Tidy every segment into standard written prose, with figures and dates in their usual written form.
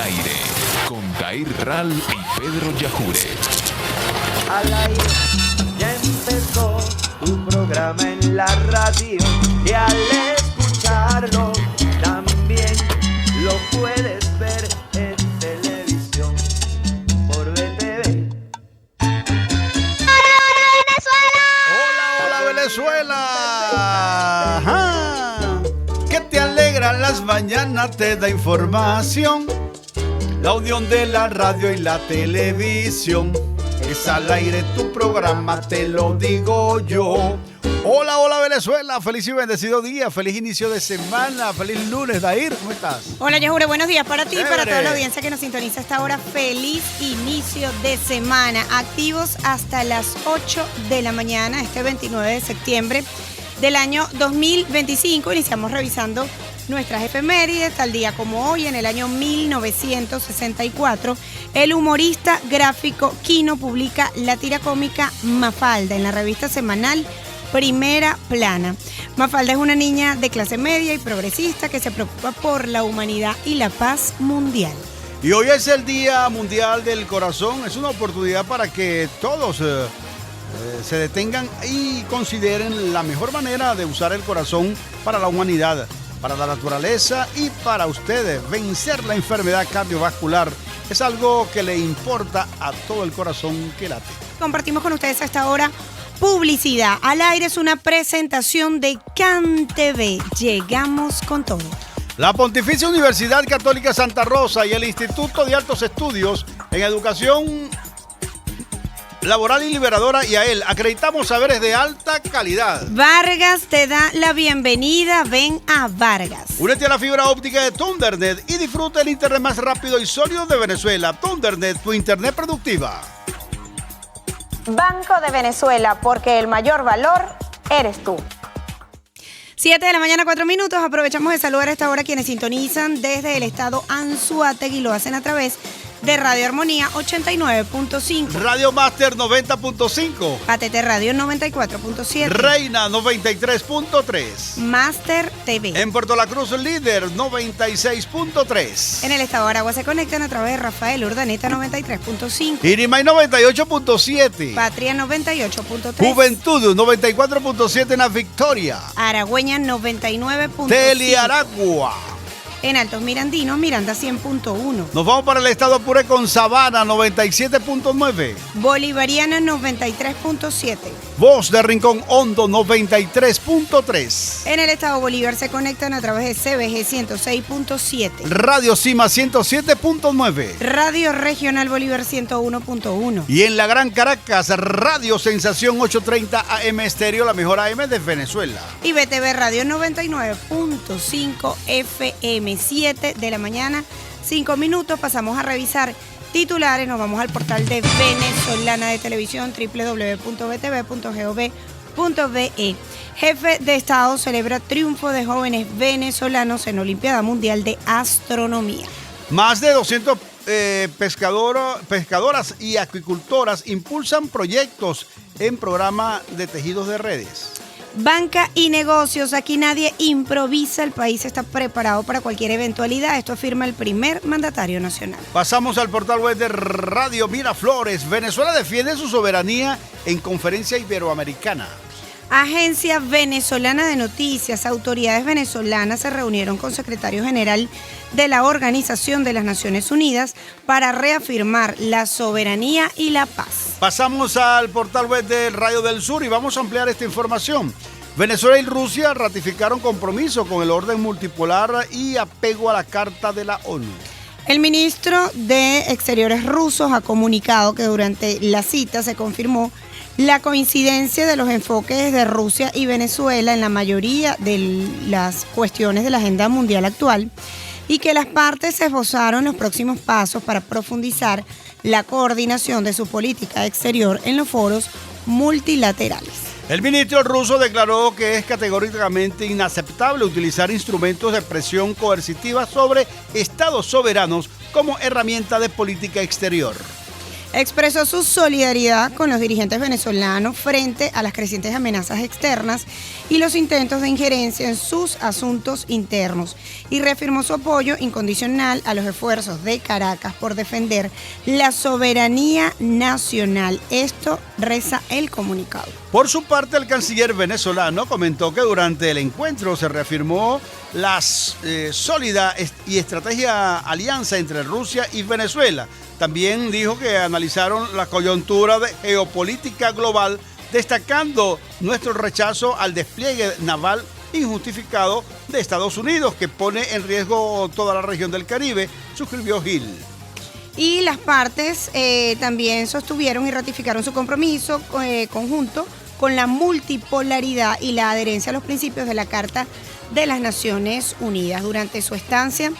aire con Dair Ral y Pedro Yajure. Al aire ya empezó tu programa en la radio y al escucharlo también lo puedes ver en televisión por BTV. ¡Hola, Venezuela! Ajá. ¿Qué te alegra las mañanas? Te da información. La unión de la radio y la televisión. Es al aire tu programa, te lo digo yo. Hola Venezuela, feliz y bendecido día, feliz inicio de semana, feliz lunes. Dair, ¿cómo estás? Hola Yajure, buenos días para ti y para Chévere. toda la audiencia que nos sintoniza a esta hora. Feliz inicio de semana, activos hasta las 8 de la mañana, este 29 de septiembre del año 2025. Iniciamos revisando nuestras efemérides. Tal día como hoy, en el año 1964, el humorista gráfico Quino publica la tira cómica Mafalda en la revista semanal Primera Plana. Mafalda es una niña de clase media y progresista que se preocupa por la humanidad y la paz mundial. Y hoy es el Día Mundial del Corazón. Es una oportunidad para que todos se detengan y consideren la mejor manera de usar el corazón para la humanidad, para la naturaleza y para ustedes. Vencer la enfermedad cardiovascular es algo que le importa a todo el corazón que late. Compartimos con ustedes a esta hora publicidad. Al aire es una presentación de CanTV. Llegamos con todo. La Pontificia Universidad Católica Santa Rosa y el Instituto de Altos Estudios en Educación Laboral y Liberadora IAEL acreditamos saberes de alta calidad. Vargas te da la bienvenida. Ven a Vargas. Únete a la fibra óptica de Thundernet y disfruta el internet más rápido y sólido de Venezuela. Thundernet, tu internet productiva. Banco de Venezuela, porque el mayor valor eres tú. 7 de la mañana, 4 minutos. Aprovechamos de saludar a esta hora quienes sintonizan desde el estado Anzoátegui y lo hacen a través de Radio Armonía 89.5. Radio Master 90.5. ATT Radio 94.7. Reina 93.3. Master TV. En Puerto La Cruz, Líder 96.3. En el estado de Aragua se conectan a través de Rafael Urdaneta 93.5. Irimay 98.7. Patria 98.3. Juventud 94.7 en la Victoria. Aragüeña 99.5. Teliaragua. En Altos Mirandinos, Miranda 100.1. Nos vamos para el estado Apure con Sabana 97.9. Bolivariana 93.7. Voz de Rincón Hondo 93.3. En el estado Bolívar se conectan a través de CBG 106.7. Radio Cima 107.9. Radio Regional Bolívar 101.1. Y en la Gran Caracas, Radio Sensación 830 AM Estéreo, la mejor AM de Venezuela. Y BTV Radio 99.5 FM. 7 de la mañana, 5 minutos. Pasamos a revisar titulares. Nos vamos al portal de Venezolana de Televisión, www.btv.gov.be. Jefe de Estado celebra triunfo de jóvenes venezolanos en Olimpiada Mundial de Astronomía. Más de 200 pescadoras y acuicultoras impulsan proyectos en programa de tejidos de redes. Banca y negocios, aquí nadie improvisa, el país está preparado para cualquier eventualidad, esto afirma el primer mandatario nacional. Pasamos al portal web de Radio Miraflores. Venezuela defiende su soberanía en conferencia iberoamericana. Agencia Venezolana de Noticias, autoridades venezolanas se reunieron con secretario general de la Organización de las Naciones Unidas para reafirmar la soberanía y la paz. Pasamos al portal web de Radio del Sur y vamos a ampliar esta información. Venezuela y Rusia ratificaron compromiso con el orden multipolar y apego a la Carta de la ONU. El ministro de Exteriores ruso ha comunicado que durante la cita se confirmó la coincidencia de los enfoques de Rusia y Venezuela en la mayoría de las cuestiones de la agenda mundial actual y que las partes esbozaron los próximos pasos para profundizar la coordinación de su política exterior en los foros multilaterales. El ministro ruso declaró que es categóricamente inaceptable utilizar instrumentos de presión coercitiva sobre estados soberanos como herramienta de política exterior. expresó su solidaridad con los dirigentes venezolanos frente a las crecientes amenazas externas y los intentos de injerencia en sus asuntos internos y reafirmó su apoyo incondicional a los esfuerzos de Caracas por defender la soberanía nacional. Esto reza el comunicado. Por su parte, el canciller venezolano comentó que durante el encuentro se reafirmó la sólida y estrategia alianza entre Rusia y Venezuela. También dijo que analizaron la coyuntura de geopolítica global, destacando nuestro rechazo al despliegue naval injustificado de Estados Unidos, que pone en riesgo toda la región del Caribe, suscribió Gil. Y las partes también sostuvieron y ratificaron su compromiso conjunto con la multipolaridad y la adherencia a los principios de la Carta de las Naciones Unidas. Durante su estancia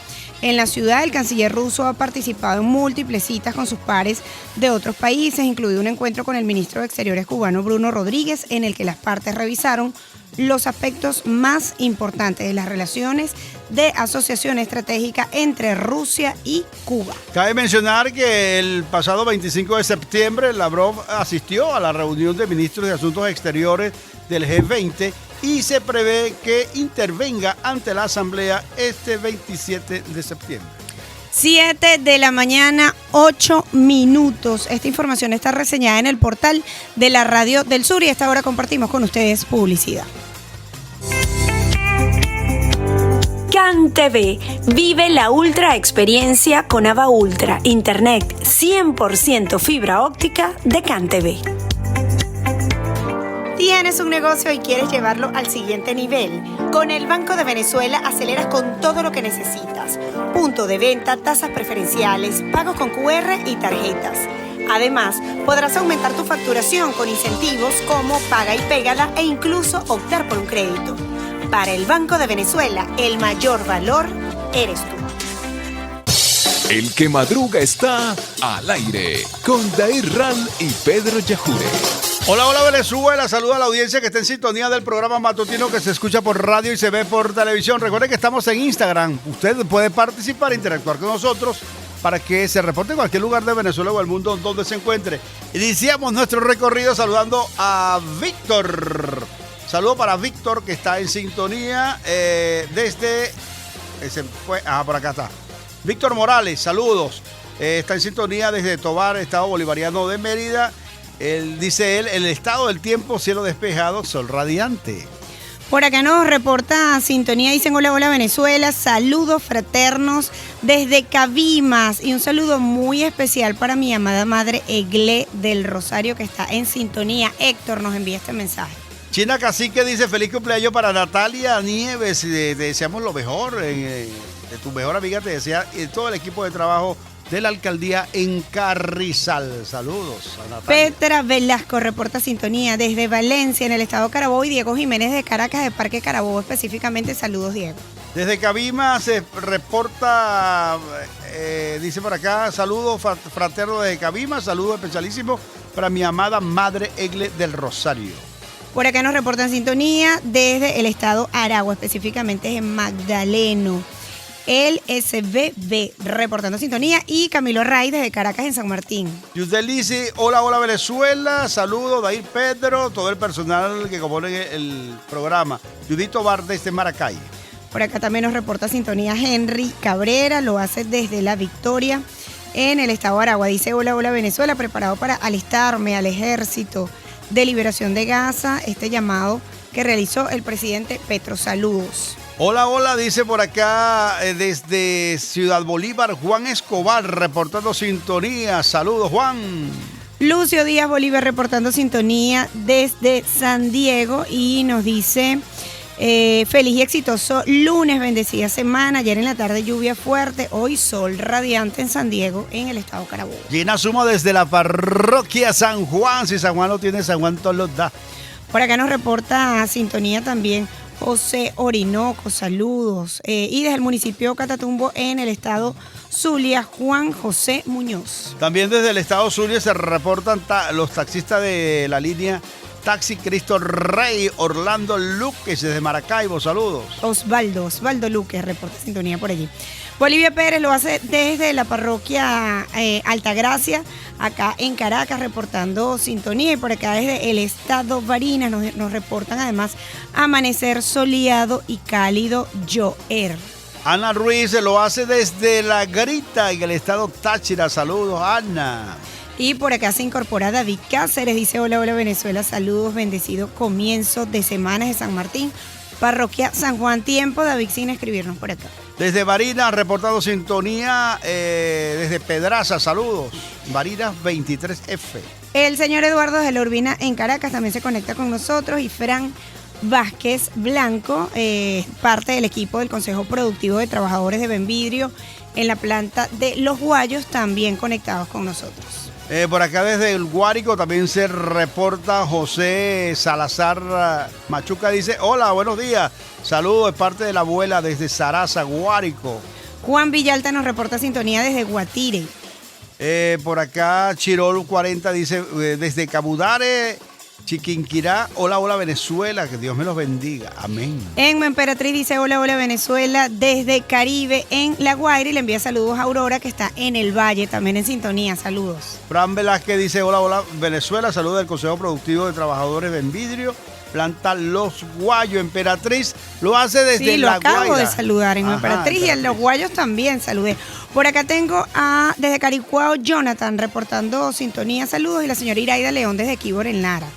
en la ciudad, el canciller ruso ha participado en múltiples citas con sus pares de otros países, incluido un encuentro con el ministro de Exteriores cubano Bruno Rodríguez, en el que las partes revisaron los aspectos más importantes de las relaciones de asociación estratégica entre Rusia y Cuba. Cabe mencionar que el pasado 25 de septiembre Lavrov asistió a la reunión de ministros de Asuntos Exteriores del G20 y se prevé que intervenga ante la Asamblea este 27 de septiembre. 7 de la mañana, 8 minutos. Esta información está reseñada en el portal de la Radio del Sur y a esta hora compartimos con ustedes publicidad. CAN TV. Vive la ultra experiencia con Ava Ultra, internet 100% fibra óptica de CAN TV. ¿Tienes un negocio y quieres llevarlo al siguiente nivel? Con el Banco de Venezuela aceleras con todo lo que necesitas. Punto de venta, tasas preferenciales, pagos con QR y tarjetas. Además, podrás aumentar tu facturación con incentivos como Paga y Pégala e incluso optar por un crédito. Para el Banco de Venezuela, el mayor valor eres tú. El que madruga está al aire con Dair Ral y Pedro Yajure. Hola, hola Venezuela, saluda a la audiencia que está en sintonía del programa matutino que se escucha por radio y se ve por televisión. Recuerde que estamos en Instagram, usted puede participar, interactuar con nosotros para que se reporte en cualquier lugar de Venezuela o del mundo donde se encuentre. Iniciamos nuestro recorrido saludando a Víctor. Saludo para Víctor que está en sintonía desde... por acá está. Víctor Morales, saludos. Está en sintonía desde Tobar, Estado Bolivariano de Mérida. Dice él, el estado del tiempo, cielo despejado, sol radiante. Por acá nos reporta sintonía, dicen hola, hola Venezuela, saludos fraternos desde Cabimas y un saludo muy especial para mi amada madre Egle del Rosario que está en sintonía. Héctor nos envía este mensaje. China Cacique dice feliz cumpleaños para Natalia Nieves, te deseamos lo mejor, de tu mejor amiga te desea y todo el equipo de trabajo de la alcaldía en Carrizal. Saludos a Natalia. Petra Velasco reporta sintonía desde Valencia, en el estado Carabobo, y Diego Jiménez de Caracas, de Parque Carabobo específicamente. Saludos, Diego. Desde Cabima se reporta, dice por acá, saludos fraterno desde Cabima, saludos especialísimos para mi amada madre Egle del Rosario. Por acá nos reportan sintonía desde el estado Aragua, específicamente en Magdaleno. El SBB reportando sintonía y Camilo Ray desde Caracas en San Martín. Yusdel dice, hola, hola Venezuela, saludos, Dair Pedro, todo el personal que compone el programa. Judito Bar desde Maracay. Por acá también nos reporta sintonía Henry Cabrera, lo hace desde La Victoria en el estado de Aragua. Dice, hola, hola Venezuela, preparado para alistarme al ejército de liberación de Gaza, este llamado que realizó el presidente Petro. Saludos. Hola, hola, dice por acá desde Ciudad Bolívar, Juan Escobar, reportando sintonía. Saludos, Juan. Lucio Díaz Bolívar reportando sintonía desde San Diego y nos dice, feliz y exitoso lunes, bendecida semana. Ayer en la tarde lluvia fuerte, hoy sol radiante en San Diego, en el estado Carabobo. Gina Sumo desde la parroquia San Juan. Si San Juan lo tiene, San Juan todos los da. Por acá nos reporta sintonía también José Orinoco, saludos. Y desde el municipio Catatumbo, en el estado Zulia, Juan José Muñoz. También desde el estado Zulia se reportan los taxistas de la línea Taxi Cristo Rey, Orlando Luques desde Maracaibo, saludos. Osvaldo Luque, reporta sintonía por allí. Bolivia Pérez lo hace desde la parroquia Altagracia, acá en Caracas, reportando sintonía. Y por acá desde el estado Barinas nos reportan además amanecer soleado y cálido Joer. Ana Ruiz lo hace desde La Grita, en el estado Táchira. Saludos, Ana. Y por acá se incorpora David Cáceres, dice hola Venezuela, saludos, bendecido comienzo de semanas de San Martín, parroquia San Juan. Tiempo, David, sin escribirnos por acá. Desde Barinas, reportando sintonía, desde Pedraza, saludos. Barinas 23F. El señor Eduardo de la Urbina en Caracas también se conecta con nosotros, y Fran Vázquez Blanco, parte del equipo del Consejo Productivo de Trabajadores de Benvidrio en la planta de Los Guayos, también conectados con nosotros. Por acá desde el Guárico también se reporta José Salazar Machuca, dice, hola, buenos días, saludos de parte de la abuela desde Sarasa, Guárico. Juan Villalta nos reporta sintonía desde Guatire. Por acá Chirol 40 dice, desde Cabudare, Chiquinquirá, hola Venezuela, que Dios me los bendiga, amén. Enma Emperatriz dice hola Venezuela desde Caribe en La Guaira, y le envía saludos a Aurora, que está en el Valle, también en sintonía, saludos. Fran Velázquez dice hola Venezuela, saludos del Consejo Productivo de Trabajadores de Benvidrio, planta Los Guayos. Emperatriz lo hace desde La Guaira. Sí, lo acabo de saludar, en Emperatriz, y en Los Guayos también saludé. Por acá tengo desde Caricuao Jonathan reportando sintonía, saludos, y la señora Iraida León desde Quibor en Lara.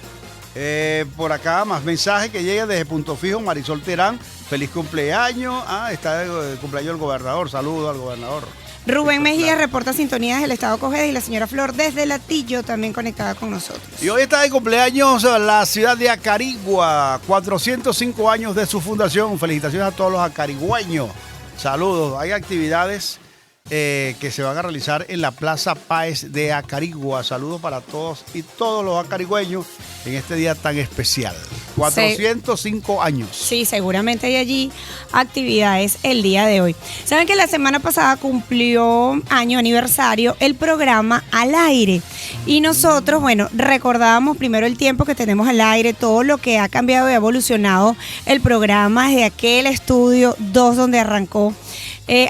Por acá más mensajes que llegan desde Punto Fijo, Marisol Terán, feliz cumpleaños. Está el cumpleaños del gobernador, saludos al gobernador. Rubén Mejía reporta sintonía desde el estado Cojedes, y la señora Flor desde Latillo también conectada con nosotros. Y hoy está de cumpleaños la ciudad de Acarigua, 405 años de su fundación. Felicitaciones a todos los acarigüeños. Saludos. Hay actividades que se van a realizar en la Plaza Páez de Acarigua. Saludos para todos y todos los acarigüeños en este día tan especial. 405 años. Sí, seguramente hay allí actividades el día de hoy. Saben que la semana pasada cumplió aniversario el programa Al Aire. Y nosotros, bueno, recordábamos primero el tiempo que tenemos al aire, todo lo que ha cambiado y ha evolucionado el programa desde aquel estudio 2 donde arrancó.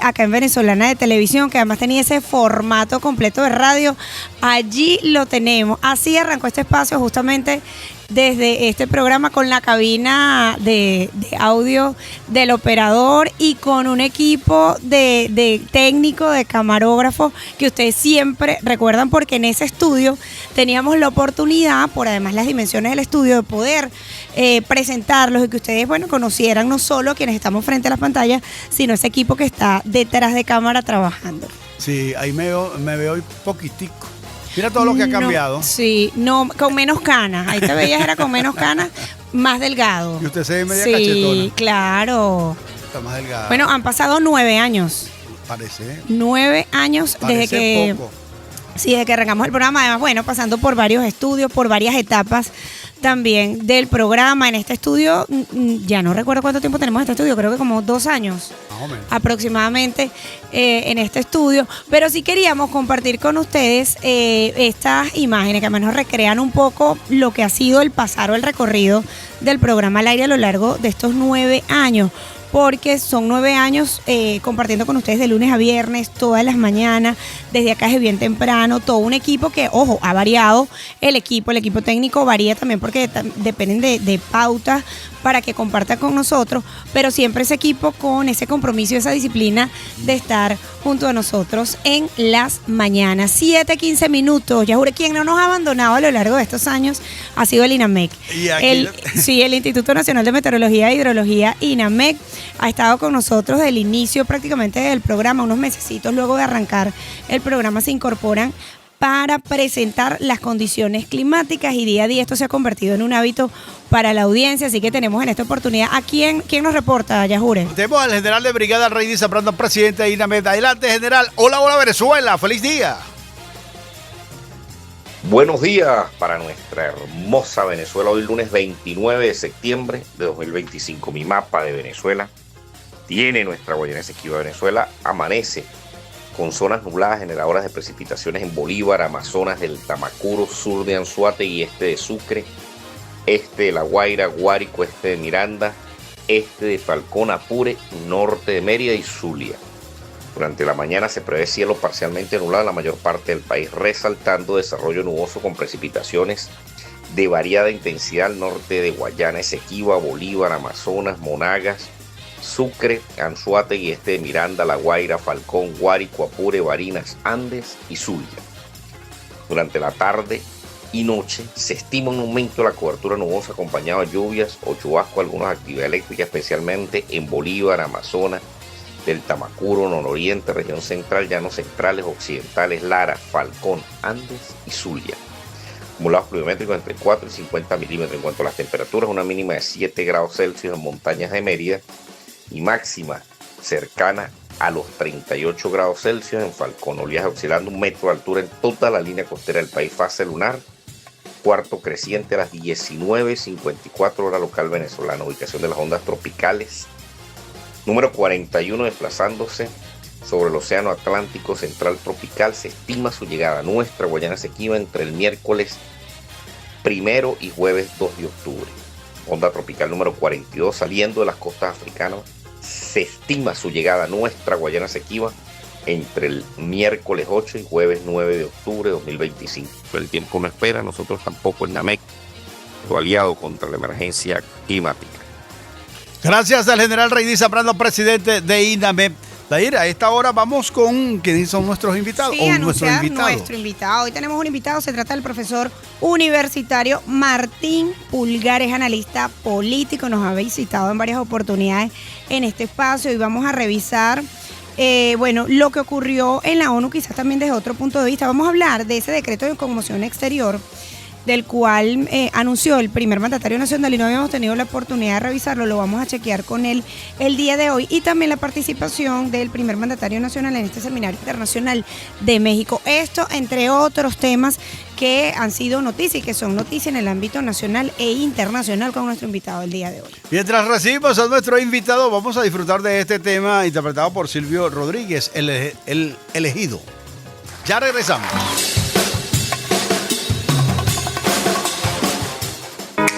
Acá en Venezolana de Televisión, que además tenía ese formato completo de radio. Allí lo tenemos. Así arrancó este espacio, justamente desde este programa, con la cabina de audio del operador y con un equipo de técnico, de camarógrafo, que ustedes siempre recuerdan, porque en ese estudio teníamos la oportunidad, por además las dimensiones del estudio, de poder presentarlos y que ustedes, bueno, conocieran no solo quienes estamos frente a las pantallas, sino ese equipo que está detrás de cámara trabajando. Sí, ahí me veo poquitico. Mira todo lo que ha cambiado. Sí, no, con menos canas. Ahí te veías, era con menos canas, más delgado. Y usted se ve media cachetona. Sí, claro. Está más delgada. Bueno, han pasado 9 años. Parece. 9 años desde que... Poco. Sí, desde que arrancamos el programa. Además, bueno, pasando por varios estudios, por varias etapas también del programa. En este estudio, ya no recuerdo cuánto tiempo tenemos en este estudio, creo que como 2 años aproximadamente en este estudio, pero sí queríamos compartir con ustedes estas imágenes que al menos recrean un poco lo que ha sido el pasar o el recorrido del programa Al Aire a lo largo de estos 9 años. Porque son 9 años compartiendo con ustedes de lunes a viernes, todas las mañanas, desde acá desde bien temprano, todo un equipo que, ojo, ha variado el equipo técnico varía también porque dependen de pautas para que comparta con nosotros, pero siempre ese equipo con ese compromiso y esa disciplina de estar junto a nosotros en las mañanas. 7:15 minutos. Ya juré, quien no nos ha abandonado a lo largo de estos años ha sido el INAMEC. El Instituto Nacional de Meteorología e Hidrología, INAMEC, ha estado con nosotros desde el inicio prácticamente del programa. Unos mesecitos luego de arrancar el programa se incorporan para presentar las condiciones climáticas, y día a día esto se ha convertido en un hábito para la audiencia, así que tenemos en esta oportunidad a quién nos reporta, Yajure. Tenemos al general de brigada Rey Zambrano, presidente de INAMED. Adelante, general. Hola Venezuela, feliz día. Buenos días para nuestra hermosa Venezuela, hoy lunes 29 de septiembre de 2025. Mi mapa de Venezuela tiene nuestra Guayana Esequiba. Venezuela amanece con zonas nubladas generadoras de precipitaciones en Bolívar, Amazonas, del Tamacuro, sur de Anzoátegui y este de Sucre. este de La Guaira, Guárico, este de Miranda, este de Falcón, Apure, norte de Mérida y Zulia. Durante la mañana se prevé cielo parcialmente nublado en la mayor parte del país, resaltando desarrollo nuboso con precipitaciones de variada intensidad al norte de Guayana, Esequiba, Bolívar, Amazonas, Monagas, Sucre, Anzoátegui, este de Miranda, La Guaira, Falcón, Guárico, Apure, Barinas, Andes y Zulia. Durante la tarde y noche se estima un aumento de la cobertura nubosa acompañado de lluvias o chubascos, algunas actividades eléctricas, especialmente en Bolívar, Amazonas, del Tamacuro, nororiente, región central, llanos centrales, occidentales, Lara, Falcón, Andes y Zulia. Acumulados pluviométricos entre 4 y 50 milímetros. En cuanto a las temperaturas, una mínima de 7 grados Celsius en montañas de Mérida y máxima cercana a los 38 grados Celsius en Falcón. Oleaje oscilando 1 metro de altura en toda la línea costera del país. Fase lunar, cuarto creciente a las 19:54 hora local venezolana. Ubicación de las ondas tropicales. Número 41 desplazándose sobre el Océano Atlántico Central Tropical. Se estima su llegada a nuestra Guayana Esequiba entre el miércoles 1 y jueves 2 de octubre. Onda tropical número 42 saliendo de las costas africanas. Se estima su llegada a nuestra Guayana Esequiba entre el miércoles 8 y jueves 9 de octubre de 2025. El tiempo no espera, nosotros tampoco en NAMEC, su aliado contra la emergencia climática. Gracias al general Reydi Zambrano, presidente de INAMEP. Dair, a esta hora vamos con quiénes son nuestros invitados. Sí, nuestro invitado. Hoy tenemos un invitado, se trata del profesor universitario Martín Pulgar, es analista político, nos ha visitado en varias oportunidades en este espacio y vamos a revisar lo que ocurrió en la ONU, quizás también desde otro punto de vista. Vamos a hablar de ese decreto de conmoción exterior del cual anunció el primer mandatario nacional y no habíamos tenido la oportunidad de revisarlo, lo vamos a chequear con él el día de hoy, y también la participación del primer mandatario nacional en este seminario internacional de México. Esto, entre otros temas que han sido noticia y que son noticia en el ámbito nacional e internacional con nuestro invitado el día de hoy. Mientras recibimos a nuestro invitado, vamos a disfrutar de este tema interpretado por Silvio Rodríguez, el elegido. Ya regresamos.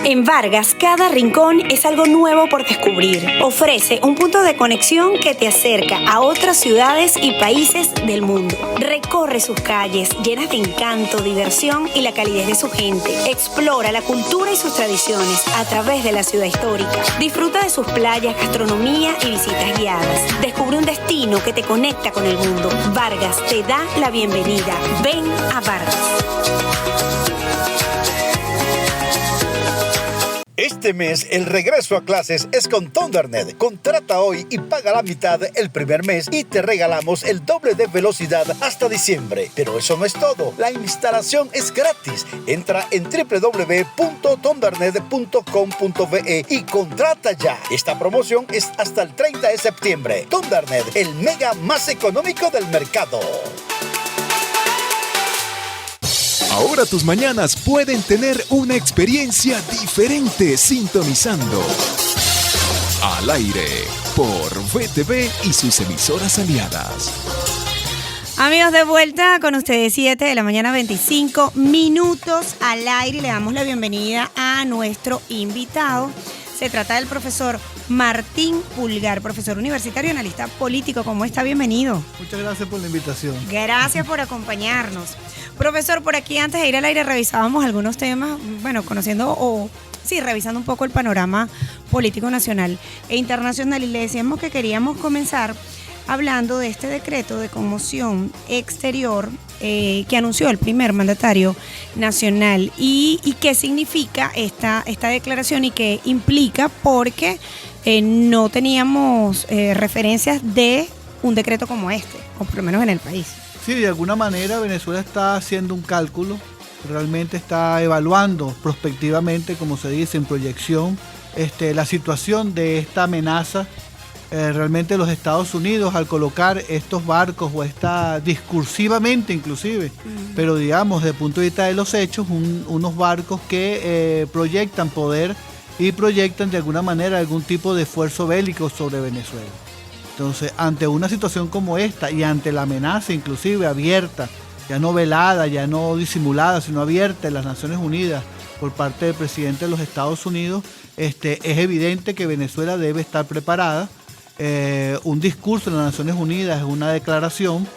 En Vargas, cada rincón es algo nuevo por descubrir. Ofrece un punto de conexión que te acerca a otras ciudades y países del mundo. Recorre sus calles llenas de encanto, diversión y la calidez de su gente. Explora la cultura y sus tradiciones a través de la ciudad histórica. Disfruta de sus playas, gastronomía y visitas guiadas. Descubre un destino que te conecta con el mundo. Vargas te da la bienvenida. Ven a Vargas. Este mes el regreso a clases es con Thundernet. Contrata hoy y paga la mitad el primer mes y te regalamos el doble de velocidad hasta diciembre. Pero eso no es todo. La instalación es gratis. Entra en www.thundernet.com.be y contrata ya. Esta promoción es hasta el 30 de septiembre. Thundernet, el mega más económico del mercado. Ahora tus mañanas pueden tener una experiencia diferente sintonizando Al Aire por VTV y sus emisoras aliadas. Amigos, de vuelta con ustedes, 7 de la mañana, 25 minutos al aire. Le damos la bienvenida a nuestro invitado. Se trata del profesor Martín Pulgar, profesor universitario y analista político. ¿Cómo está? Bienvenido. Muchas gracias por la invitación. Gracias por acompañarnos. Profesor, por aquí antes de ir al aire revisábamos algunos temas, revisando un poco el panorama político nacional e internacional, y le decíamos que queríamos comenzar hablando de este decreto de conmoción exterior que anunció el primer mandatario nacional y qué significa esta declaración y qué implica, porque no teníamos referencias de un decreto como este, o por lo menos en el país. Sí, de alguna manera Venezuela está haciendo un cálculo, realmente está evaluando prospectivamente, como se dice, en proyección, la situación de esta amenaza. Realmente los Estados Unidos, al colocar estos barcos o discursivamente inclusive, pero digamos desde el punto de vista de los hechos, unos barcos que proyectan poder y proyectan de alguna manera algún tipo de esfuerzo bélico sobre Venezuela. Entonces, ante una situación como esta y ante la amenaza inclusive abierta, ya no velada, ya no disimulada, sino abierta en las Naciones Unidas por parte del presidente de los Estados Unidos, es evidente que Venezuela debe estar preparada. Un discurso en las Naciones Unidas es una declaración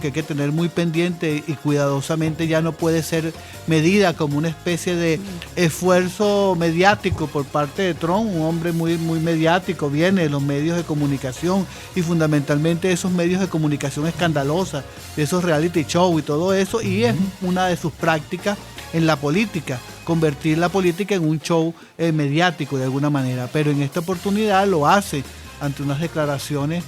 que hay que tener muy pendiente y cuidadosamente. Ya no puede ser medida como una especie de esfuerzo mediático por parte de Trump, un hombre muy, muy mediático, viene de los medios de comunicación y fundamentalmente esos medios de comunicación escandalosa, de esos reality show y todo eso, y es una de sus prácticas en la política, convertir la política en un show mediático de alguna manera, pero en esta oportunidad lo hace ante unas declaraciones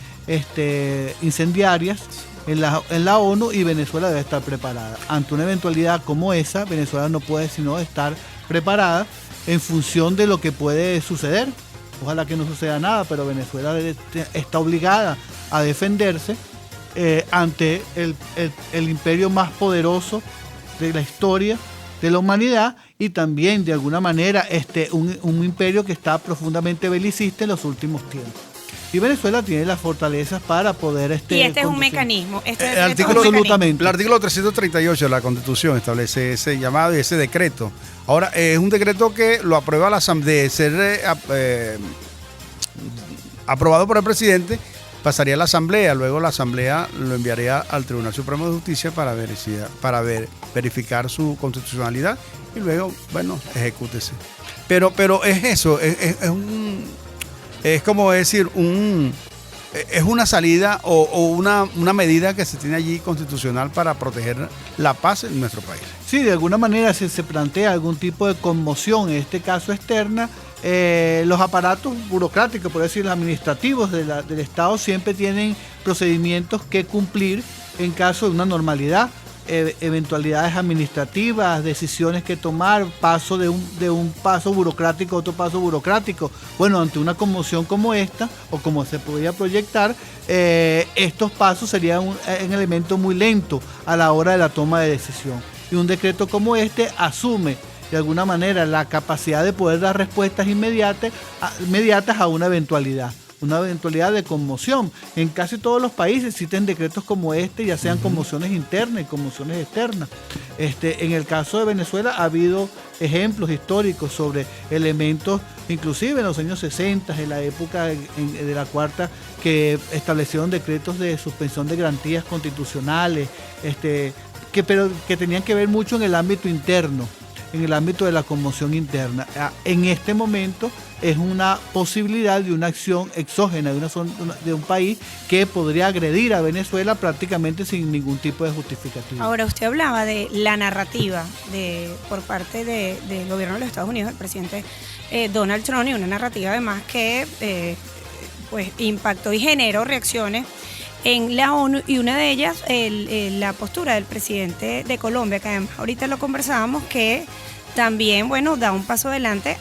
incendiarias en la ONU, y Venezuela debe estar preparada. Ante una eventualidad como esa, Venezuela no puede sino estar preparada en función de lo que puede suceder. Ojalá que no suceda nada, pero Venezuela está obligada a defenderse ante el imperio más poderoso de la historia de la humanidad, y también de alguna manera un imperio que está profundamente belicista en los últimos tiempos. Y Venezuela tiene las fortalezas para poder... y este es un mecanismo. El artículo 338 de la Constitución establece ese llamado y ese decreto. Ahora, es un decreto que lo aprueba la Asamblea, de ser aprobado por el presidente, pasaría a la Asamblea, luego la Asamblea lo enviaría al Tribunal Supremo de Justicia para verificar su constitucionalidad, y luego, bueno, ejecútese. Pero es eso, es como decir, es una salida o una medida que se tiene allí constitucional para proteger la paz en nuestro país. Sí, de alguna manera se plantea algún tipo de conmoción, en este caso externa. Los aparatos burocráticos, por decir, los administrativos del Estado siempre tienen procedimientos que cumplir en caso de una normalidad. Eventualidades administrativas, decisiones que tomar, paso de un paso burocrático a otro paso burocrático. Bueno, ante una conmoción como esta, o como se podría proyectar, estos pasos serían un elemento muy lento a la hora de la toma de decisión. Y un decreto como este asume de alguna manera la capacidad de poder dar respuestas inmediatas a una eventualidad de conmoción. En casi todos los países existen decretos como este, ya sean conmociones internas y conmociones externas. En el caso de Venezuela ha habido ejemplos históricos sobre elementos, inclusive en los años 60, en la época de la Cuarta, que establecieron decretos de suspensión de garantías constitucionales, pero que tenían que ver mucho en el ámbito interno, en el ámbito de la conmoción interna. En este momento es una posibilidad de una acción exógena de un país que podría agredir a Venezuela prácticamente sin ningún tipo de justificativo. Ahora, usted hablaba de la narrativa por parte del gobierno de los Estados Unidos, del presidente Donald Trump, y una narrativa además que pues impactó y generó reacciones en la ONU, y una de ellas la postura del presidente de Colombia, que además ahorita lo conversábamos, que también, bueno, da un paso adelante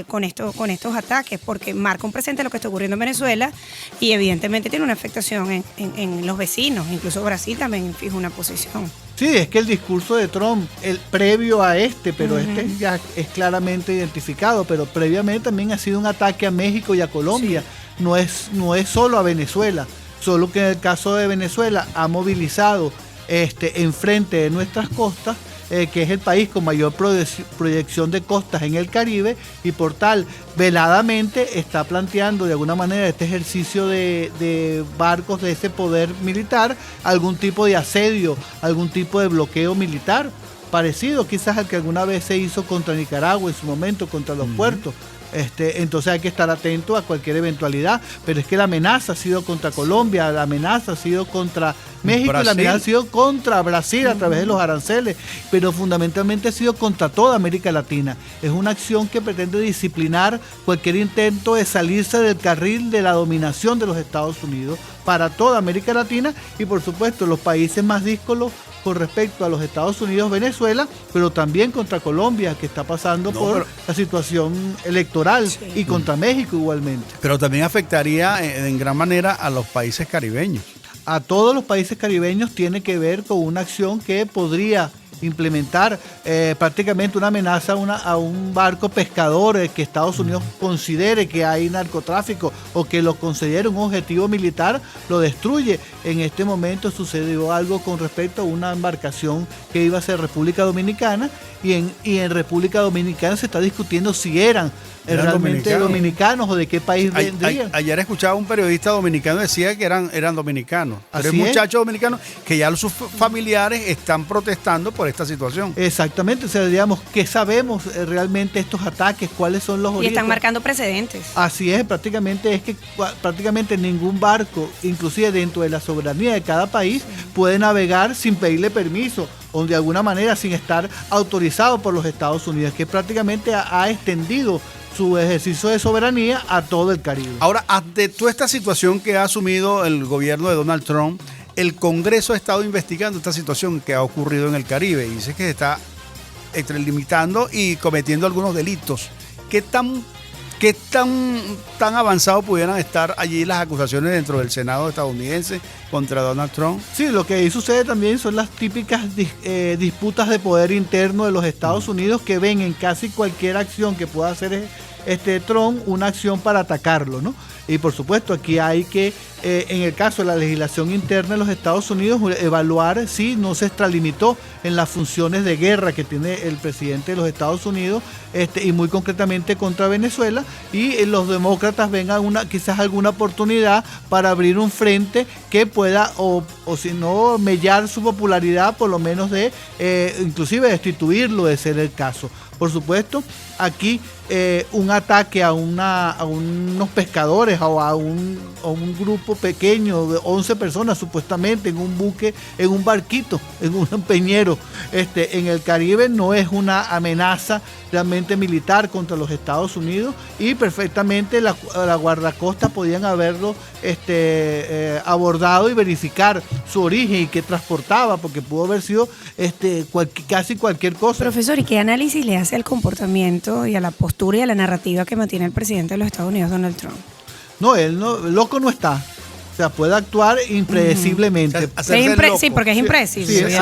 con estos ataques, porque marca un presente lo que está ocurriendo en Venezuela, y evidentemente tiene una afectación en los vecinos. Incluso Brasil también fija una posición. Sí, es que el discurso de Trump, el previo a pero este ya es claramente identificado, pero previamente también ha sido un ataque a México y a Colombia. Sí. No es solo a Venezuela, solo que en el caso de Venezuela ha movilizado enfrente de nuestras costas, que es el país con mayor proyección de costas en el Caribe, y por tal, veladamente está planteando de alguna manera este ejercicio de barcos de ese poder militar, algún tipo de asedio, algún tipo de bloqueo militar, parecido quizás al que alguna vez se hizo contra Nicaragua en su momento, contra los puertos. Entonces hay que estar atento a cualquier eventualidad, pero es que la amenaza ha sido contra Colombia, la amenaza ha sido contra México, Brasil. Y la amenaza ha sido contra Brasil a través de los aranceles, pero fundamentalmente ha sido contra toda América Latina. Es una acción que pretende disciplinar cualquier intento de salirse del carril de la dominación de los Estados Unidos para toda América Latina, y por supuesto los países más díscolos con respecto a los Estados Unidos, Venezuela, pero también contra Colombia, que está pasando por la situación electoral, y contra México igualmente. Pero también afectaría en gran manera a los países caribeños. A todos los países caribeños. Tiene que ver con una acción que podría implementar prácticamente una amenaza a un barco pescador que Estados Unidos considere que hay narcotráfico o que lo considere un objetivo militar, lo destruye. En este momento sucedió algo con respecto a una embarcación que iba a ser República Dominicana y en República Dominicana se está discutiendo si eran realmente dominicanos o de qué país vendrían. Ayer escuchaba un periodista dominicano decía que eran dominicanos. Pero es Así es. muchachos dominicanos que ya sus familiares están protestando por esta situación. Exactamente, o sea, digamos, ¿qué sabemos realmente estos ataques? ¿Cuáles son los Y orígenes? están marcando precedentes. Así es que prácticamente ningún barco, inclusive dentro de la soberanía de cada país, puede navegar sin pedirle permiso o de alguna manera sin estar autorizado por los Estados Unidos, que prácticamente ha extendido su ejercicio de soberanía a todo el Caribe. Ahora, ante toda esta situación que ha asumido el gobierno de Donald Trump, el Congreso ha estado investigando esta situación que ha ocurrido en el Caribe y dice que se está extralimitando y cometiendo algunos delitos. ¿Qué tan avanzado pudieran estar allí las acusaciones dentro del Senado estadounidense contra Donald Trump? Sí, lo que ahí sucede también son las típicas disputas de poder interno de los Estados Unidos que ven en casi cualquier acción que pueda hacer Trump una acción para atacarlo, ¿no? Y por supuesto aquí hay que, en el caso de la legislación interna de los Estados Unidos, evaluar si no se extralimitó en las funciones de guerra que tiene el presidente de los Estados Unidos y muy concretamente contra Venezuela, y los demócratas ven quizás alguna oportunidad para abrir un frente que pueda o si no mellar su popularidad, por lo menos de inclusive destituirlo de ser el caso. Por supuesto, aquí un ataque a unos pescadores o a un grupo pequeño de 11 personas supuestamente en un buque, en un barquito, en un peñero en el Caribe no es una amenaza realmente militar contra los Estados Unidos, y perfectamente la guardacosta podían haberlo abordado y verificar su origen y qué transportaba, porque pudo haber sido casi cualquier cosa. Profesor, ¿y qué análisis le hace al comportamiento y a la postura y a la narrativa que mantiene el presidente de los Estados Unidos, Donald Trump? No, él loco no está. O sea, puede actuar impredeciblemente. Sí, porque es impredecible. Sí,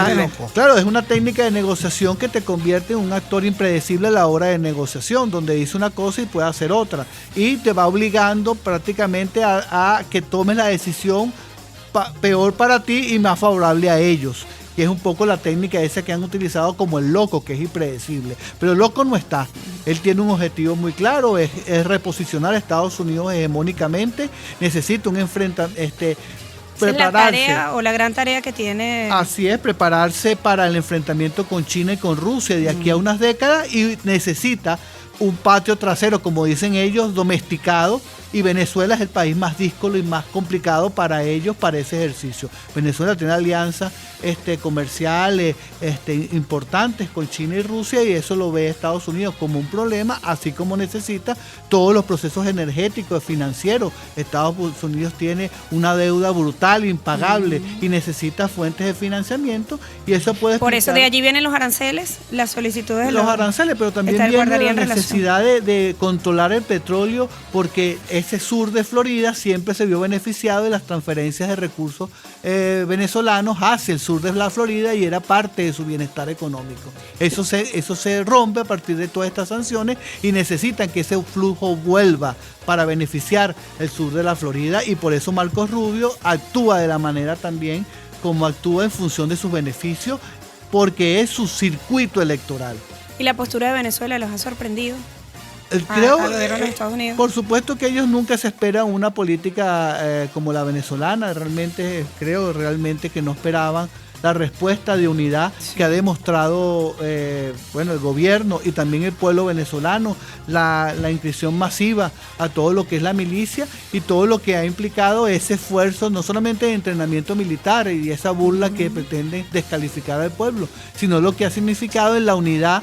claro, es una técnica de negociación que te convierte en un actor impredecible a la hora de negociación, donde dice una cosa y puede hacer otra. Y te va obligando prácticamente a que tomes la decisión peor para ti y más favorable a ellos. Que es un poco la técnica esa que han utilizado como el loco, que es impredecible. Pero el loco no está. Él tiene un objetivo muy claro, es reposicionar a Estados Unidos hegemónicamente. Necesita un enfrentamiento, prepararse. Es la tarea o la gran tarea que tiene. Así es, prepararse para el enfrentamiento con China y con Rusia de aquí a unas décadas, y necesita un patio trasero, como dicen ellos, domesticado, y Venezuela es el país más díscolo y más complicado para ellos, para ese ejercicio. Venezuela tiene alianzas comerciales importantes con China y Rusia, y eso lo ve Estados Unidos como un problema, así como necesita todos los procesos energéticos, financieros. Estados Unidos tiene una deuda brutal, impagable, y necesita fuentes de financiamiento, y eso puede explicar. Por eso de allí vienen los aranceles, las solicitudes de los aranceles, pero también viene la necesidad de controlar el petróleo, porque ese sur de Florida siempre se vio beneficiado de las transferencias de recursos venezolanos hacia el sur de la Florida, y era parte de su bienestar económico. Eso se rompe a partir de todas estas sanciones, y necesitan que ese flujo vuelva para beneficiar el sur de la Florida, y por eso Marcos Rubio actúa de la manera también como actúa, en función de sus beneficios, porque es su circuito electoral. ¿Y la postura de Venezuela los ha sorprendido? Creo, al gobierno de los Estados Unidos. Por supuesto que ellos nunca se esperan una política como la venezolana. Creo realmente que no esperaban la respuesta de unidad que ha demostrado el gobierno y también el pueblo venezolano, la inscripción masiva a todo lo que es la milicia y todo lo que ha implicado ese esfuerzo, no solamente de entrenamiento militar y esa burla que pretenden descalificar al pueblo, sino lo que ha significado en la unidad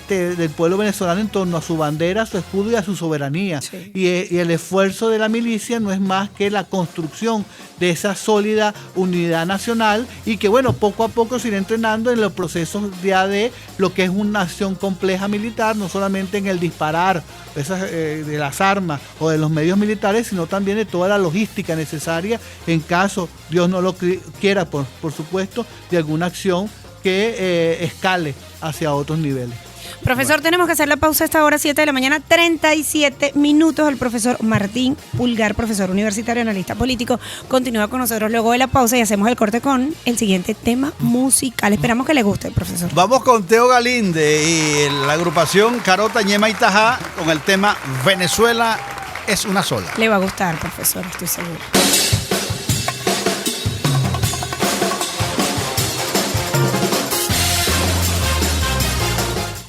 del pueblo venezolano en torno a su bandera, a su escudo y a su soberanía. Sí. Y el esfuerzo de la milicia no es más que la construcción de esa sólida unidad nacional, y que poco a poco se irá entrenando en los procesos ya de lo que es una acción compleja militar, no solamente en el disparar de las armas o de los medios militares, sino también de toda la logística necesaria en caso, Dios no lo quiera, por supuesto, de alguna acción que escale hacia otros niveles. Profesor, tenemos que hacer la pausa a esta hora, 7 de la mañana, 37 minutos. El profesor Martín Pulgar, profesor universitario, analista político, continúa con nosotros luego de la pausa y hacemos el corte con el siguiente tema musical. Esperamos que le guste, profesor. Vamos con Teo Galinde y la agrupación Carota, Ñema y Tajá con el tema Venezuela es una sola. Le va a gustar, profesor, estoy seguro.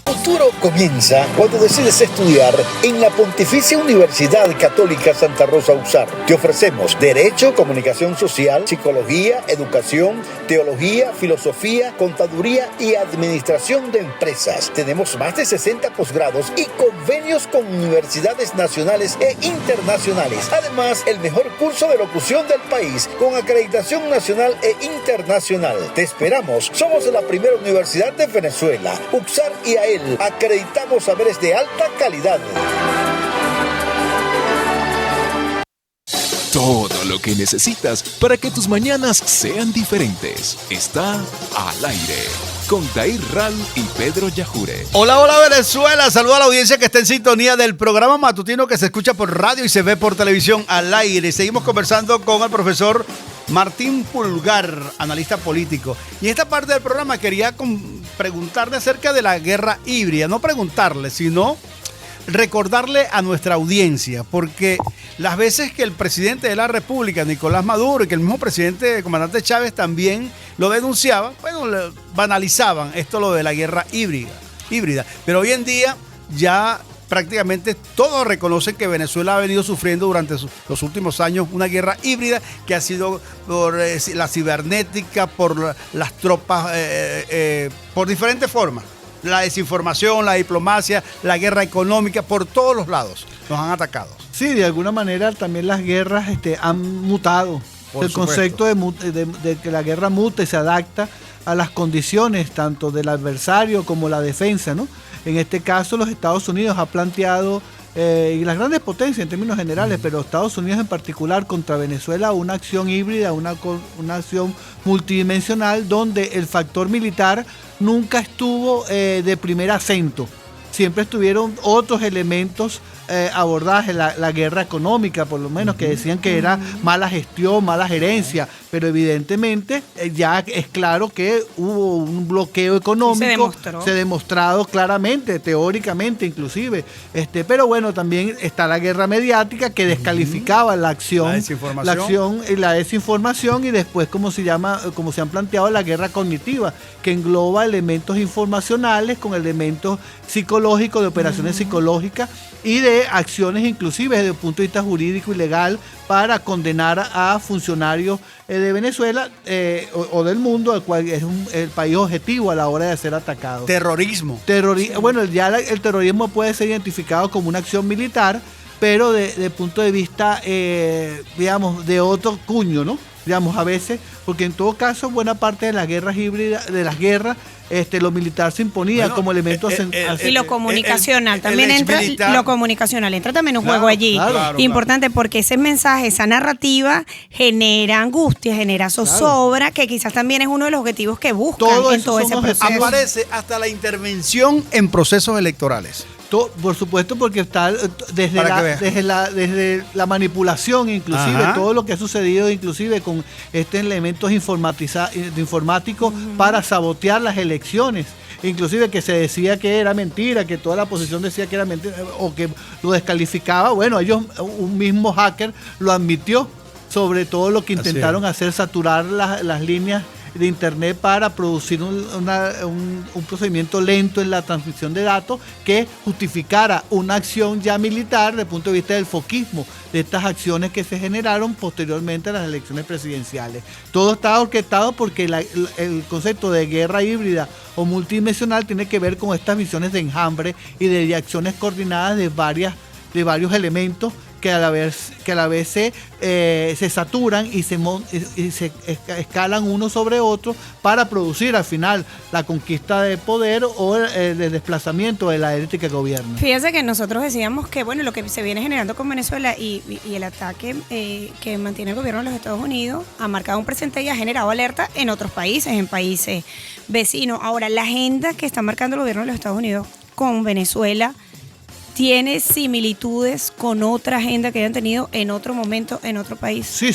El futuro comienza cuando decides estudiar en la Pontificia Universidad Católica Santa Rosa USAR. Te ofrecemos Derecho, Comunicación Social, Psicología, Educación, Teología, Filosofía, Contaduría y Administración de Empresas. Tenemos más de 60 posgrados y convenios con universidades nacionales e internacionales. Además, el mejor curso de locución del país con acreditación nacional e internacional. Te esperamos. Somos la primera universidad de Venezuela. UXAR y AEL. Acreditamos saberes de alta calidad. Todo lo que necesitas para que tus mañanas sean diferentes está al aire con Dair Ral y Pedro Yajure. Hola, hola Venezuela, saludo a la audiencia que está en sintonía del programa matutino que se escucha por radio y se ve por televisión al aire. Seguimos conversando con el profesor Martín Pulgar, analista político. Y en esta parte del programa quería preguntarle acerca de la guerra híbrida. No preguntarle, sino recordarle a nuestra audiencia, porque las veces que el presidente de la República, Nicolás Maduro, y que el mismo presidente, comandante Chávez, también lo denunciaba, bueno, banalizaban esto lo de la guerra híbrida. Pero hoy en día ya prácticamente todos reconocen que Venezuela ha venido sufriendo durante los últimos años una guerra híbrida que ha sido por la cibernética, por las tropas, por diferentes formas. La desinformación, la diplomacia, la guerra económica, por todos los lados nos han atacado. Sí, de alguna manera también las guerras han mutado. Por el supuesto. concepto de que la guerra muta y se adapta a las condiciones tanto del adversario como la defensa, ¿no? En este caso, los Estados Unidos ha planteado, y las grandes potencias en términos generales, pero Estados Unidos en particular contra Venezuela, una acción híbrida, una acción multidimensional donde el factor militar nunca estuvo de primer acento. Siempre estuvieron otros elementos abordajes, la guerra económica, por lo menos, que decían que era mala gestión, mala gerencia, pero evidentemente ya es claro que hubo un bloqueo económico, se ha demostrado claramente, teóricamente inclusive, pero bueno, también está la guerra mediática que descalificaba la acción y la desinformación, y después como se han planteado, la guerra cognitiva, que engloba elementos informacionales con elementos psicológicos, de operaciones psicológicas y de acciones inclusive desde el punto de vista jurídico y legal para condenar a funcionarios de Venezuela o del mundo, al cual es el país objetivo a la hora de ser atacado. Terrorismo. Bueno, ya el terrorismo puede ser identificado como una acción militar, pero de punto de vista, digamos, de otro cuño, ¿no? Digamos, a veces, porque en todo caso, buena parte de las guerras híbridas, lo militar se imponía como elemento y lo comunicacional también entra, lo comunicacional entra también un juego allí, importante, porque ese mensaje, esa narrativa genera angustia, genera zozobra, que quizás también es uno de los objetivos que buscan en todo ese proceso. Aparece hasta la intervención en procesos electorales. Por supuesto, porque está desde la manipulación, inclusive todo lo que ha sucedido, inclusive con elementos informáticos para sabotear las elecciones. Inclusive que se decía que era mentira, que toda la oposición decía que era mentira o que lo descalificaba. Bueno, un mismo hacker lo admitió sobre todo lo que intentaron hacer, saturar las líneas de internet para producir un procedimiento lento en la transmisión de datos que justificara una acción ya militar desde el punto de vista del foquismo de estas acciones que se generaron posteriormente a las elecciones presidenciales. Todo está orquestado porque el concepto de guerra híbrida o multidimensional tiene que ver con estas visiones de enjambre y de acciones coordinadas de varios elementos que a la vez se saturan y se escalan uno sobre otro para producir al final la conquista de poder o el desplazamiento de la élite que gobierna. Fíjese que nosotros decíamos que bueno, lo que se viene generando con Venezuela y el ataque que mantiene el gobierno de los Estados Unidos ha marcado un presente y ha generado alerta en otros países, en países vecinos. Ahora, la agenda que está marcando el gobierno de los Estados Unidos con Venezuela ¿tiene similitudes con otra agenda que hayan tenido en otro momento, en otro país? Sí,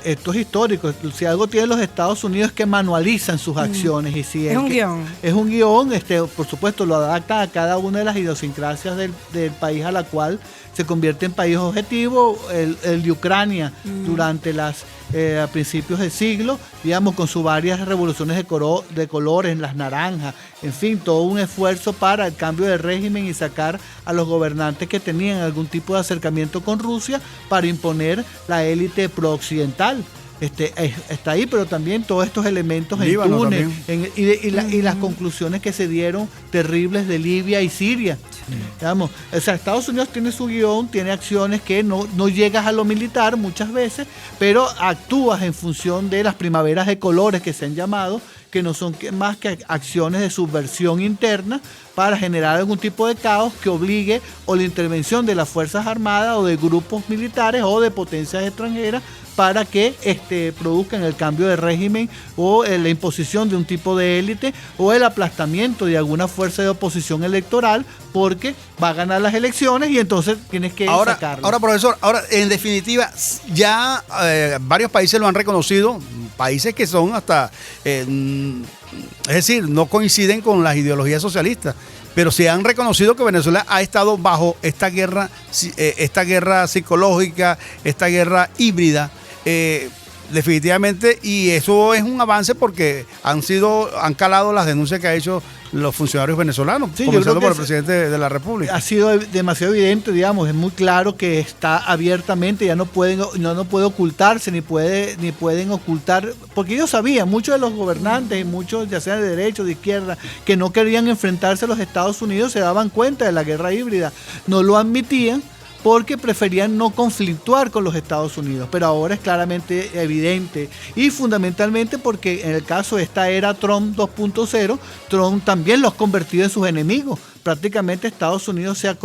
esto es histórico. Si algo tienen los Estados Unidos es que manualizan sus acciones. Y si es un guión. Es un guión, por supuesto, lo adapta a cada una de las idiosincrasias del país a la cual se convierte en país objetivo. El de Ucrania durante a principios del siglo, digamos, con sus varias revoluciones de colores, las naranjas, en fin, todo un esfuerzo para el cambio de régimen y sacar a los gobernantes que tenían algún tipo de acercamiento con Rusia para imponer la élite prooccidental. Está ahí, pero también todos estos elementos en Túnez y las conclusiones que se dieron terribles de Libia y Siria. Digamos, o sea, Estados Unidos tiene su guión, tiene acciones que no llegas a lo militar muchas veces, pero actúas en función de las primaveras de colores que se han llamado, que no son más que acciones de subversión interna para generar algún tipo de caos que obligue o la intervención de las Fuerzas Armadas o de grupos militares o de potencias extranjeras para que produzcan el cambio de régimen o la imposición de un tipo de élite o el aplastamiento de alguna fuerza de oposición electoral porque va a ganar las elecciones y entonces tienes que sacarlo. Ahora, profesor, en definitiva, ya varios países lo han reconocido, países que son hasta, es decir, no coinciden con las ideologías socialistas, pero se han reconocido que Venezuela ha estado bajo esta guerra psicológica, esta guerra híbrida, definitivamente, y eso es un avance porque han calado las denuncias que ha hecho los funcionarios venezolanos, comenzando por el presidente de la República. Ha sido demasiado evidente, digamos, es muy claro que está abiertamente, ya no puede ocultarse, ni pueden ocultar, porque ellos sabían, muchos de los gobernantes y muchos, ya sean de derecha o de izquierda, que no querían enfrentarse a los Estados Unidos, se daban cuenta de la guerra híbrida, no lo admitían, porque preferían no conflictuar con los Estados Unidos, pero ahora es claramente evidente y fundamentalmente porque en el caso de esta era Trump 2.0, Trump también los ha convertido en sus enemigos. Prácticamente Estados Unidos se ha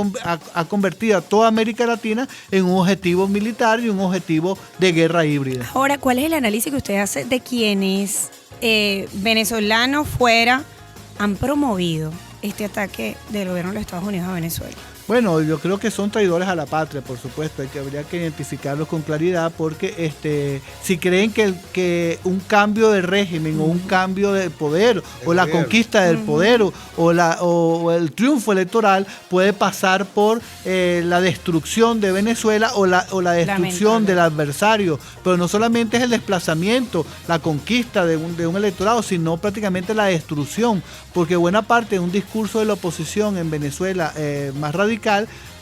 convertido a toda América Latina en un objetivo militar y un objetivo de guerra híbrida. Ahora, ¿cuál es el análisis que usted hace de quienes venezolanos fuera han promovido este ataque del gobierno de los Estados Unidos a Venezuela? Bueno, yo creo que son traidores a la patria, por supuesto, habría que identificarlos con claridad porque si creen que un cambio de régimen o un cambio de poder o la conquista del poder o el triunfo electoral puede pasar por la destrucción de Venezuela o la destrucción del adversario, pero no solamente es el desplazamiento, la conquista de un electorado, sino prácticamente la destrucción, porque buena parte de un discurso de la oposición en Venezuela más radical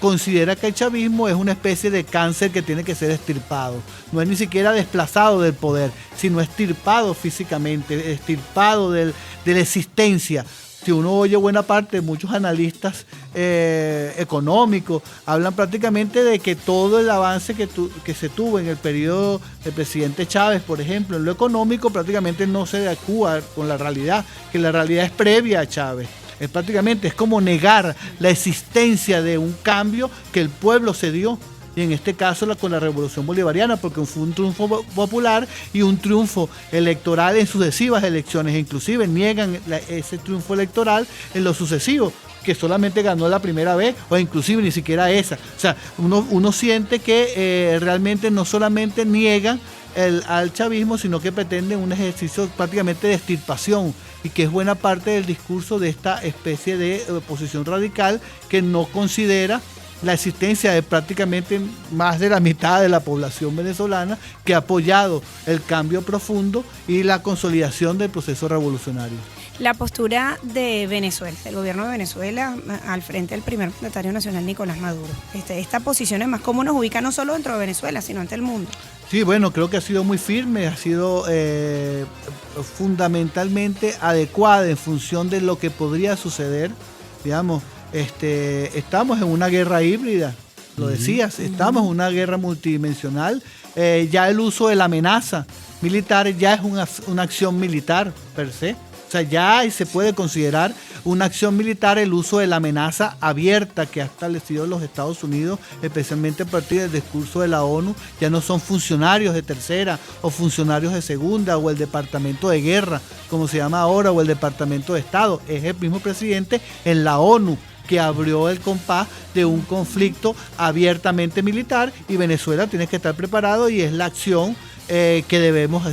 considera que el chavismo es una especie de cáncer que tiene que ser extirpado. No es ni siquiera desplazado del poder, sino extirpado físicamente, extirpado de la existencia. Si uno oye buena parte de muchos analistas económicos, hablan prácticamente de que todo el avance que se tuvo en el periodo del presidente Chávez, por ejemplo, en lo económico, prácticamente no se adecua con la realidad, que la realidad es previa a Chávez. Es como negar la existencia de un cambio que el pueblo se dio, y en este caso con la Revolución Bolivariana, porque fue un triunfo popular y un triunfo electoral en sucesivas elecciones, inclusive niegan ese triunfo electoral en lo sucesivo, que solamente ganó la primera vez, o inclusive ni siquiera esa. O sea, uno siente que realmente no solamente niegan al chavismo, sino que pretenden un ejercicio prácticamente de extirpación, y que es buena parte del discurso de esta especie de oposición radical que no considera la existencia de prácticamente más de la mitad de la población venezolana que ha apoyado el cambio profundo y la consolidación del proceso revolucionario. La postura de Venezuela, del gobierno de Venezuela, al frente del primer mandatario nacional Nicolás Maduro. Esta posición es más cómo nos ubica no solo dentro de Venezuela, sino ante el mundo. Sí, bueno, creo que ha sido muy firme, ha sido fundamentalmente adecuada en función de lo que podría suceder. Digamos, estamos en una guerra híbrida. lo decías, estamos en una guerra multidimensional. Ya el uso de la amenaza militar ya es una acción militar per se. O sea, ya se puede considerar una acción militar el uso de la amenaza abierta que ha establecido los Estados Unidos, especialmente a partir del discurso de la ONU. Ya no son funcionarios de tercera o funcionarios de segunda o el Departamento de Guerra, como se llama ahora, o el Departamento de Estado. Es el mismo presidente en la ONU que abrió el compás de un conflicto abiertamente militar, y Venezuela tiene que estar preparado, y es la acción que debemos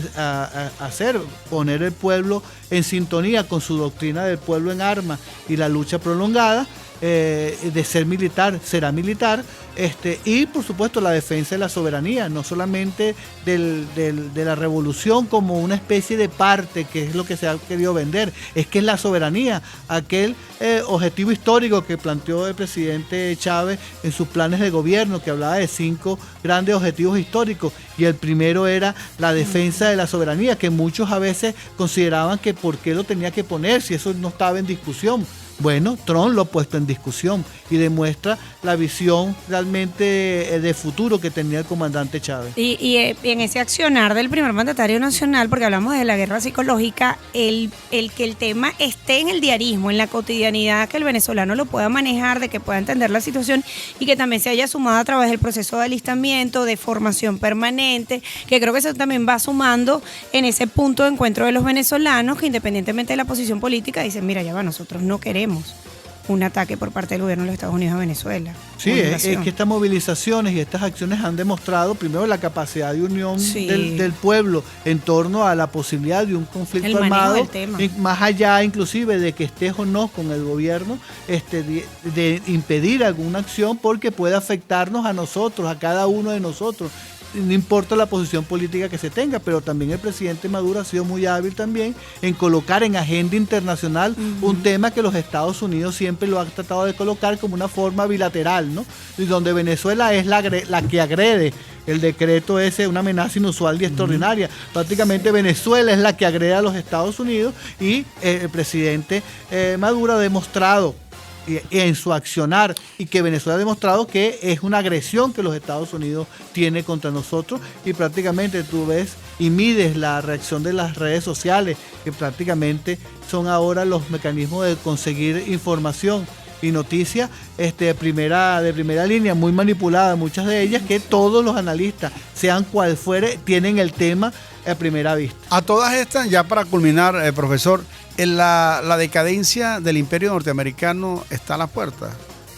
hacer, poner el pueblo en sintonía con su doctrina del pueblo en armas y la lucha prolongada, de ser militar, será militar, y por supuesto la defensa de la soberanía, no solamente de la revolución como una especie de parte, que es lo que se ha querido vender, es que es la soberanía, aquel objetivo histórico que planteó el presidente Chávez en sus planes de gobierno, que hablaba de 5 grandes objetivos históricos, y el primero era la defensa de la soberanía, que muchos a veces consideraban que por qué lo tenía que poner si eso no estaba en discusión. Bueno, Trump lo ha puesto en discusión y demuestra la visión realmente de futuro que tenía el comandante Chávez. Y en ese accionar del primer mandatario nacional, porque hablamos de la guerra psicológica, el que el tema esté en el diarismo, en la cotidianidad, que el venezolano lo pueda manejar, de que pueda entender la situación y que también se haya sumado a través del proceso de alistamiento, de formación permanente, que creo que eso también va sumando en ese punto de encuentro de los venezolanos, que independientemente de la posición política dicen, mira, ya va, nosotros no queremos un ataque por parte del gobierno de los Estados Unidos a Venezuela. Sí, es que estas movilizaciones y estas acciones han demostrado primero la capacidad de unión del pueblo en torno a la posibilidad de un conflicto armado, más allá inclusive de que estés o no con el gobierno, de impedir alguna acción porque puede afectarnos a nosotros, a cada uno de nosotros. No importa la posición política que se tenga, pero también el presidente Maduro ha sido muy hábil también en colocar en agenda internacional un tema que los Estados Unidos siempre lo han tratado de colocar como una forma bilateral, ¿no? Y donde Venezuela es la que agrede. El decreto ese es una amenaza inusual y extraordinaria. Prácticamente Venezuela es la que agrede a los Estados Unidos, y el presidente Maduro ha demostrado en su accionar, y que Venezuela ha demostrado que es una agresión que los Estados Unidos tiene contra nosotros, y prácticamente tú ves y mides la reacción de las redes sociales, que prácticamente son ahora los mecanismos de conseguir información y noticias de primera línea, muy manipuladas, muchas de ellas, que todos los analistas, sean cual fuere, tienen el tema a primera vista. A todas estas, ya para culminar, profesor, la decadencia del imperio norteamericano está a las puertas.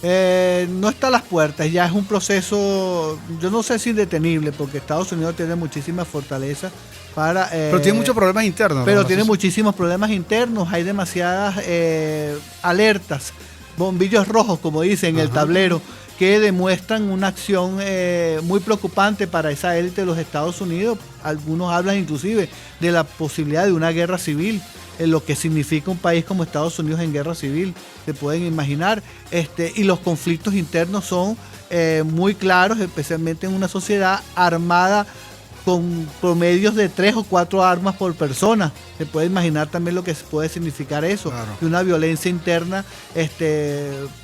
No está a las puertas, ya es un proceso, yo no sé si indetenible, porque Estados Unidos tiene muchísimas fortalezas para... pero tiene muchos problemas internos. Pero tiene muchísimos problemas internos, hay demasiadas alertas, bombillos rojos, como dicen, en el tablero, que demuestran una acción muy preocupante para esa élite de los Estados Unidos. Algunos hablan inclusive de la posibilidad de una guerra civil, en lo que significa un país como Estados Unidos en guerra civil, se pueden imaginar, y los conflictos internos son muy claros, especialmente en una sociedad armada con promedios de 3 o 4 armas por persona. Se puede imaginar también lo que puede significar eso, claro. Y una violencia interna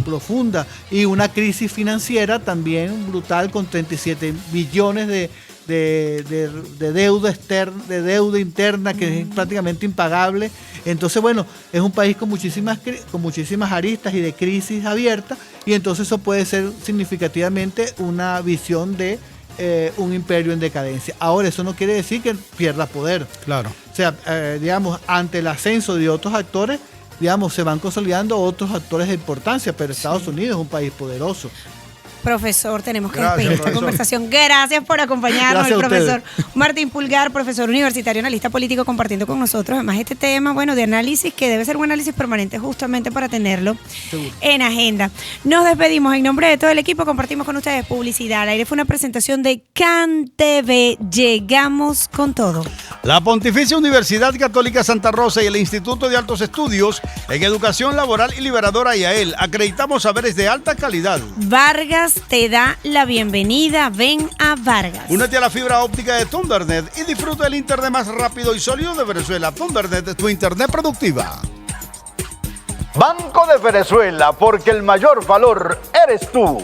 profunda, y una crisis financiera también brutal, con 37 billones de deuda externa, de deuda interna, que es prácticamente impagable. Entonces, bueno, es un país con muchísimas aristas y de crisis abierta, y entonces eso puede ser significativamente una visión de un imperio en decadencia. Ahora, eso no quiere decir que pierda poder. Claro. O sea, digamos, ante el ascenso de otros actores, digamos, se van consolidando otros actores de importancia, pero Estados Unidos es un país poderoso. Profesor, tenemos que despedir esta conversación. Gracias por acompañarnos, el profesor Martín Pulgar, profesor universitario, analista político, compartiendo con nosotros además este tema, bueno, de análisis, que debe ser un análisis permanente justamente para tenerlo en agenda. Nos despedimos en nombre de todo el equipo, compartimos con ustedes Publicidad al Aire. Fue una presentación de CanTV. Llegamos con todo. La Pontificia Universidad Católica Santa Rosa y el Instituto de Altos Estudios en Educación Laboral y Liberadora IAEL. Acreditamos saberes de alta calidad. Vargas te da la bienvenida. Ven a Vargas. Únete a la fibra óptica de Thundernet y disfruta del internet más rápido y sólido de Venezuela. Thundernet, tu internet productiva. Banco de Venezuela, porque el mayor valor eres tú.